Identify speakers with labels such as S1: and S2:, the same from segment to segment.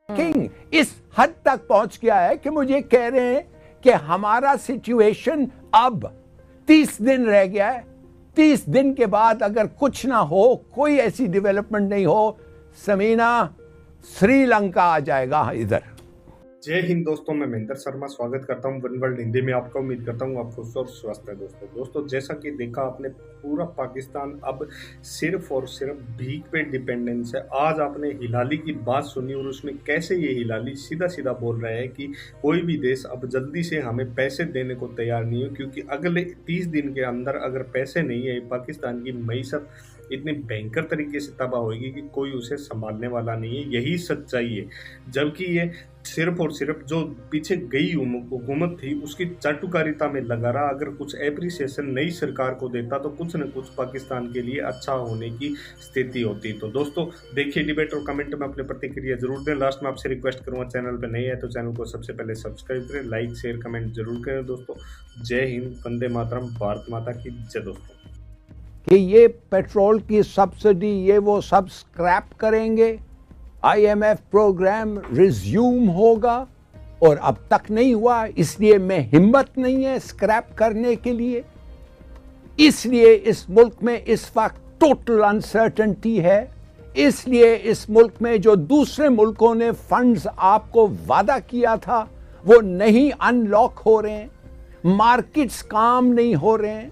S1: King इस हद तक पहुंच गया है कि मुझे कह रहे हैं कि हमारा सिचुएशन अब 30 दिन रह गया है। 30 दिन के बाद अगर कुछ ना हो, कोई ऐसी डेवलपमेंट नहीं हो, समीना श्रीलंका आ जाएगा इधर।
S2: जय हिंद दोस्तों, मैं महेंद्र शर्मा स्वागत करता हूं वन वर्ल्ड हिंदी में आपका। उम्मीद करता हूं आप खुश और स्वस्थ है। दोस्तों जैसा कि देखा आपने, पूरा पाकिस्तान अब सिर्फ और सिर्फ भीख पे डिपेंडेंस है। आज आपने हिलाली की बात सुनी और उसमें कैसे ये हिलाली सीधा सीधा बोल रहा है कि कोई भी देश अब जल्दी से हमें पैसे देने को तैयार नहीं है, क्योंकि अगले 30 दिन के अंदर अगर पैसे नहीं है, पाकिस्तान की मईशत इतनी भयंकर तरीके से तबाह होगी कि कोई उसे संभालने वाला नहीं है। यही सच्चाई है। जबकि ये सिर्फ और सिर्फ जो पीछे गई हुकूमत थी उसकी चाटुकारिता में लगा रहा। अगर कुछ एप्रिसिएशन नई सरकार को देता तो कुछ न कुछ पाकिस्तान के लिए अच्छा होने की स्थिति होती। तो दोस्तों देखिए डिबेट और कमेंट में अपने प्रतिक्रिया जरूर दें। लास्ट में आपसे रिक्वेस्ट करूंगा, चैनल पे नए है तो चैनल को सबसे पहले सब्सक्राइब करें, लाइक शेयर कमेंट जरूर करें। दोस्तों जय हिंद, वंदे मातरम, भारत माता की जय। दोस्तों
S1: कि ये पेट्रोल की सब्सिडी ये वो सब स्क्रैप करेंगे, आईएमएफ प्रोग्राम रिज्यूम होगा, और अब तक नहीं हुआ, इसलिए में हिम्मत नहीं है स्क्रैप करने के लिए। इसलिए इस मुल्क में इस वक्त टोटल अनसर्टेनिटी है। इसलिए इस मुल्क में जो दूसरे मुल्कों ने फंड्स आपको वादा किया था वो नहीं अनलॉक हो रहे हैं, मार्केट्स काम नहीं हो रहे हैं।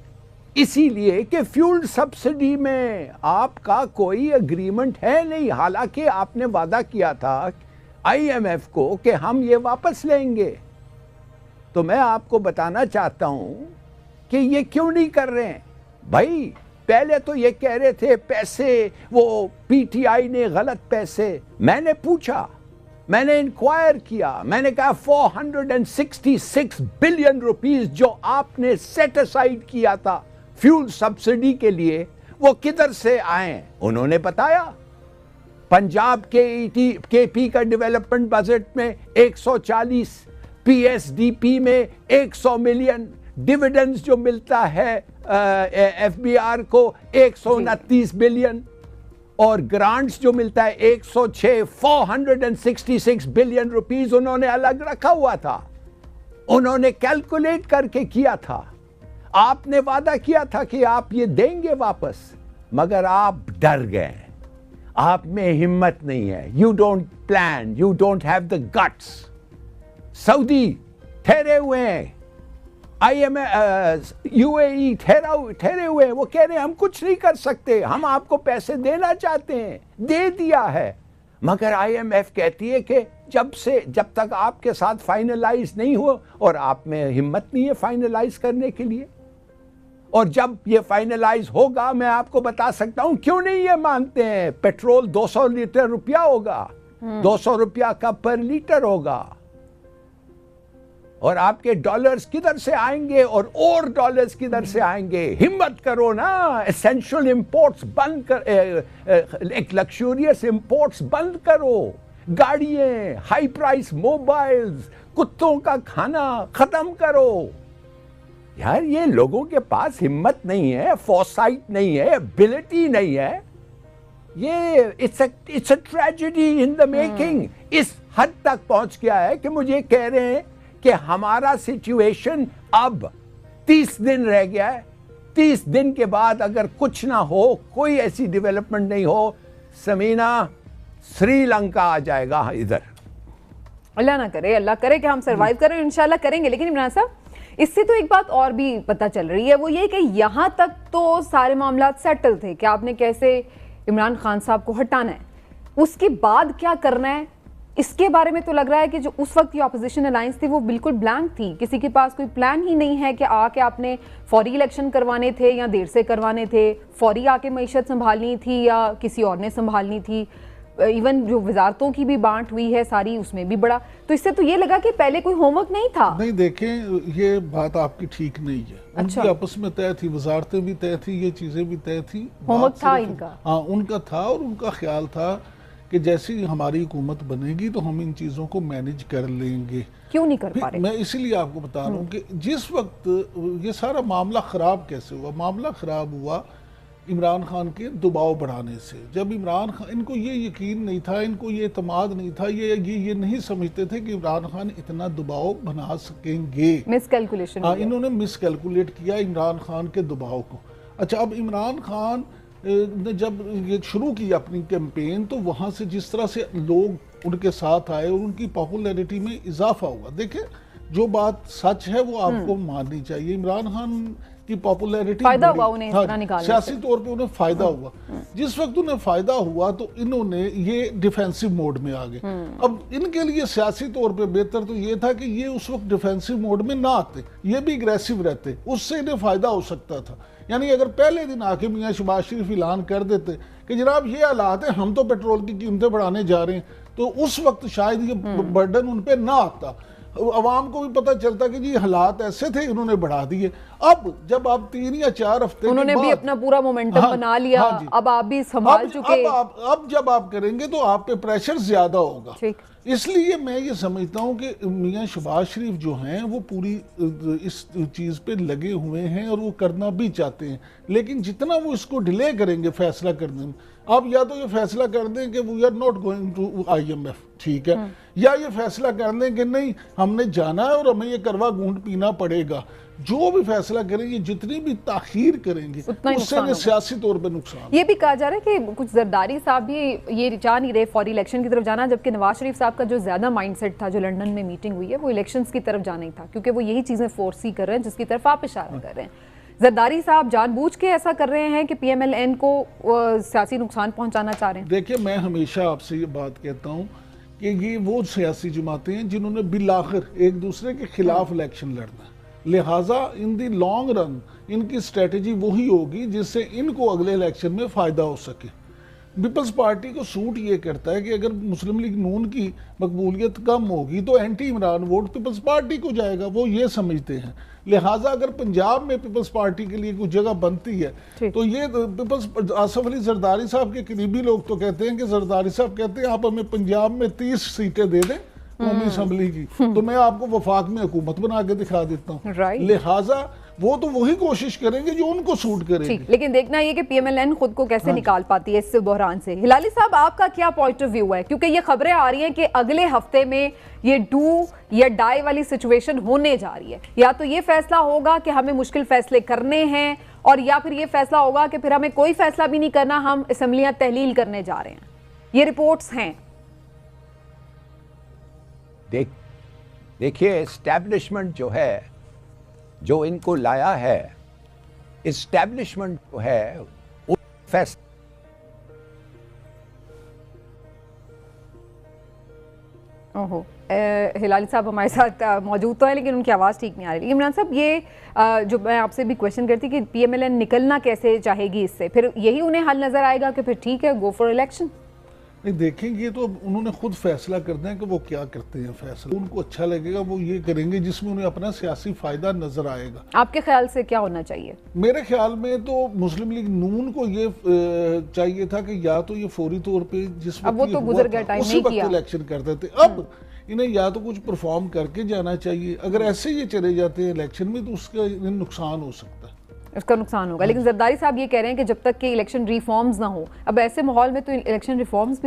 S1: इसीलिए कि फ्यूल सब्सिडी में आपका कोई एग्रीमेंट है नहीं, हालांकि आपने वादा किया था आईएमएफ को कि हम ये वापस लेंगे। तो मैं आपको बताना चाहता हूं कि ये क्यों नहीं कर रहे हैं भाई। पहले तो ये कह रहे थे पैसे, वो पीटीआई ने गलत पैसे। मैंने पूछा, मैंने इंक्वायर किया, मैंने कहा 466 बिलियन रुपीस जो आपने सेट असाइड किया था फ्यूल सब्सिडी के लिए, वो किधर से आए? उन्होंने बताया पंजाब के केपी का डेवलपमेंट बजट में 140, पीएसडीपी में 100 मिलियन, डिविडेंड्स जो मिलता है एफबीआर को 129 बिलियन, और ग्रांट्स जो मिलता है 106, 466 बिलियन रुपीस उन्होंने अलग रखा हुआ था। उन्होंने कैलकुलेट करके किया था। आपने वादा किया था कि आप ये देंगे वापस, मगर आप डर गए। आप में हिम्मत नहीं है। You don't plan, you don't have the guts. Saudi ठहरे हुए हैं, यूएई ठहरे हुए हैं, वो कह रहे हैं हम कुछ नहीं कर सकते, हम आपको पैसे देना चाहते हैं, दे दिया है। मगर आईएमएफ कहती है कि जब तक आपके साथ फाइनलाइज नहीं हो, और आप में हिम्मत नहीं है फाइनलाइज करने के लिए। और जब ये फाइनलाइज होगा, मैं आपको बता सकता हूं क्यों नहीं ये मानते हैं। पेट्रोल 200 लीटर रुपया होगा, 200 रुपया का पर लीटर होगा, और आपके डॉलर्स किधर से आएंगे और डॉलर्स किधर से आएंगे? हिम्मत करो ना, एसेंशियल इंपोर्ट्स बंद कर, एक लक्सूरियस इंपोर्ट्स बंद करो। गाड़ियां, हाई प्राइस मोबाइल्स, कुत्तों का खाना खत्म करो। यार ये लोगों के पास हिम्मत नहीं है, फोरसाइट नहीं है, एबिलिटी नहीं है। ये it's a tragedy in the making. इस हद तक पहुंच गया है कि मुझे कह रहे हैं कि हमारा सिचुएशन अब 30 दिन रह गया है। 30 दिन के बाद अगर कुछ ना हो, कोई ऐसी डेवलपमेंट नहीं हो, समीना श्रीलंका आ जाएगा इधर।
S3: अल्लाह ना करे, अल्लाह करे कि हम सरवाइव करें, इंशाल्लाह करेंगे। लेकिन इमरान साहब, इससे तो एक बात और भी पता चल रही है, वो ये कि यहाँ तक तो सारे मामला सेटल थे कि आपने कैसे इमरान खान साहब को हटाना है, उसके बाद क्या करना है, इसके बारे में तो लग रहा है कि जो उस वक्त की ऑपोजिशन अलायंस थी वो बिल्कुल ब्लैंक थी। किसी के पास कोई प्लान ही नहीं है कि आके आपने फौरी इलेक्शन करवाने थे या देर से करवाने थे, फौरी आके मईशत संभालनी थी या किसी और ने संभालनी थी। इवन जो वजारतों की भी बांट हुई है सारी, उसमें भी बड़ा, तो इससे तो ये लगा कि पहले कोई होमवर्क नहीं था।
S4: नहीं, देखें ये बात आपकी ठीक नहीं है।
S3: अच्छा।
S4: उनकी आपस में तय थी, वजारतें भी तय थी, ये चीजें भी तय थी,
S3: होमवर्क था इनका।
S4: हाँ उनका था, और उनका ख्याल था कि जैसी हमारी हुकूमत बनेगी तो हम इन चीजों को मैनेज कर लेंगे।
S3: क्यों नहीं कर पा रहे?
S4: मैं इसीलिए आपको बता रहा हूँ कि जिस वक्त ये सारा मामला खराब कैसे हुआ, मामला खराब हुआ इमरान खान के दबाव बढ़ाने से। जब इमरान खान, इनको ये यकीन नहीं था, इनको ये एतमाद नहीं था, ये नहीं समझते थे कि इमरान खान इतना दबाव बना सकेंगे।
S3: मिसकैलकुलेशन।
S4: हाँ, इन्होंने मिसकैलकुलेट किया इमरान खान के दबाव को। अच्छा, अब इमरान खान ने जब ये शुरू की अपनी कैंपेन, तो वहाँ से जिस तरह से लोग उनके साथ आए और उनकी पॉपुलैरिटी में इजाफा हुआ। देखें, जो बात सच है वो आपको माननी चाहिए। इमरान खान की पॉपुलैरिटी
S3: फायदा हुआ उन्हें इस तरह निकालने से।
S4: सियासी तौर पे उन्हें फायदा हुआ। जिस वक्त उन्हें फायदा हुआ तो इन्होंने ये डिफेंसिव मोड में आ गए। अब इनके लिए सियासी तौर पे बेहतर तो ये था कि ये उस वक्त डिफेंसिव मोड में ना आते, ये भी एग्रेसिव रहते, उससे इन्हें फायदा हो सकता था। यानी अगर पहले दिन आके मियां शहबाज शरीफ ऐलान कर देते कि जनाब ये हालात है, हम तो पेट्रोल की कीमतें बढ़ाने जा रहे हैं, तो उस वक्त शायद ये बर्डन उन पे ना आता। अवाम को भी पता चलता कि जी हालात ऐसे थे, इन्होंने बढ़ा दिए। अब जब आप 3 या 4 हफ्ते
S3: उन्होंने भी अपना पूरा मोमेंटम बना लिया। अब आप भी संभाल चुके।
S4: अब जब आप करेंगे तो आप पे प्रेशर ज्यादा होगा। इसलिए मैं ये समझता हूँ कि मियां शहबाज शरीफ जो हैं वो पूरी इस चीज़ पे लगे हुए हैं और वो करना भी चाहते हैं, लेकिन जितना वो इसको डिले करेंगे फैसला करने में, आप या तो ये फैसला कर दें कि we are not going to IMF, ठीक है, या ये फैसला कर दें कि नहीं हमने जाना है और हमें ये करवा घूंट पीना पड़ेगा। जो भी फैसला करेंगे, जितनी भी ताखीर करेंगे, उससे सियासी तौर पे नुकसान।
S3: ये भी कहा जा रहा है कि कुछ जरदारी साहब भी ये जा नहीं रहे फौरी इलेक्शन की तरफ जाना, जबकि नवाज शरीफ साहब का जो ज्यादा माइंडसेट था, जो लंदन में मीटिंग हुई है, वो इलेक्शंस की तरफ जाना ही था, क्योंकि वो यही चीजें फोर्स ही कर रहे हैं जिसकी तरफ आप इशारा कर रहे हैं। जरदारी साहब जानबूझ के ऐसा कर रहे हैं कि PMLN को सियासी नुकसान पहुंचाना चाह रहे हैं।
S4: देखिए, मैं हमेशा आपसे ये बात कहता हूँ कि ये वो सियासी जमातें हैं जिन्होंने बिलाखिर एक दूसरे के खिलाफ इलेक्शन लड़ना है, लिहाजा इन दी लॉन्ग रन इनकी स्ट्रेटजी वही होगी जिससे इनको अगले इलेक्शन में फ़ायदा हो सके। पीपल्स पार्टी को सूट ये करता है कि अगर मुस्लिम लीग नून की मकबूलियत कम होगी तो एंटी इमरान वोट पीपल्स पार्टी को जाएगा, वो ये समझते हैं। लिहाजा अगर पंजाब में पीपल्स पार्टी के लिए कुछ जगह बनती है तो ये पीपल्स, आसफ अली जरदारी साहब के करीबी लोग तो कहते हैं कि जरदारी साहब कहते हैं आप हमें पंजाब में 30 सीटें दे दें कौमी असम्बली की, तो मैं आपको वफाक में हुकूमत बना के दिखा देता हूँ। लिहाजा वो तो वही कोशिश करेंगे जो उनको सूट करेंगे।
S3: लेकिन देखना ये कि PMLN खुद को कैसे निकाल पाती है इस बहरान से। हिलाली साहब, आपका क्या पॉइंट ऑफ व्यू है, क्योंकि ये खबरें आ रही हैं कि अगले हफ्ते में ये डू या डाई वाली सिचुएशन होने जा रही है। या तो ये फैसला होगा कि हमें मुश्किल फैसले करने हैं, और या फिर ये फैसला होगा कि फिर हमें कोई फैसला भी नहीं करना, हम असम्बलियां तहलील करने जा रहे हैं। ये रिपोर्ट्स हैं।
S1: देखिए, एस्टैब्लिशमेंट जो है, जो इनको लाया है, एस्टैब्लिशमेंट जो है फैसला
S3: ओहो, हिलाली साहब हमारे साथ मौजूद तो है लेकिन उनकी आवाज़ ठीक नहीं आ रही। इमरान साहब, ये जो मैं आपसे भी क्वेश्चन करती कि PMLN निकलना कैसे चाहेगी इससे, फिर यही उन्हें हल नज़र आएगा कि फिर ठीक है गो फॉर इलेक्शन?
S4: नहीं, देखेंगे तो उन्होंने खुद फैसला करना है कि वो क्या करते हैं। फैसला उनको अच्छा लगेगा वो ये करेंगे जिसमें उन्हें अपना सियासी फायदा नजर आएगा।
S3: आपके ख्याल से क्या होना चाहिए?
S4: मेरे ख्याल में तो मुस्लिम लीग नून को ये चाहिए था कि या तो ये फौरी तौर पे जिस
S3: अब वो तो गुजर गया टाइम, नहीं किया,
S4: इलेक्शन करते थे। अब इन्हें या तो कुछ परफॉर्म करके जाना चाहिए। अगर ऐसे ये चले जाते हैं इलेक्शन में तो उसका नुकसान हो सकता है,
S3: उसका नुकसान होगा। लेकिन जरदारी साहब ये कह रहे हैं कि जब तक कि इलेक्शन रिफॉर्म्स ना हो, अब ऐसे माहौल में तो इलेक्शन रिफॉर्म्स भी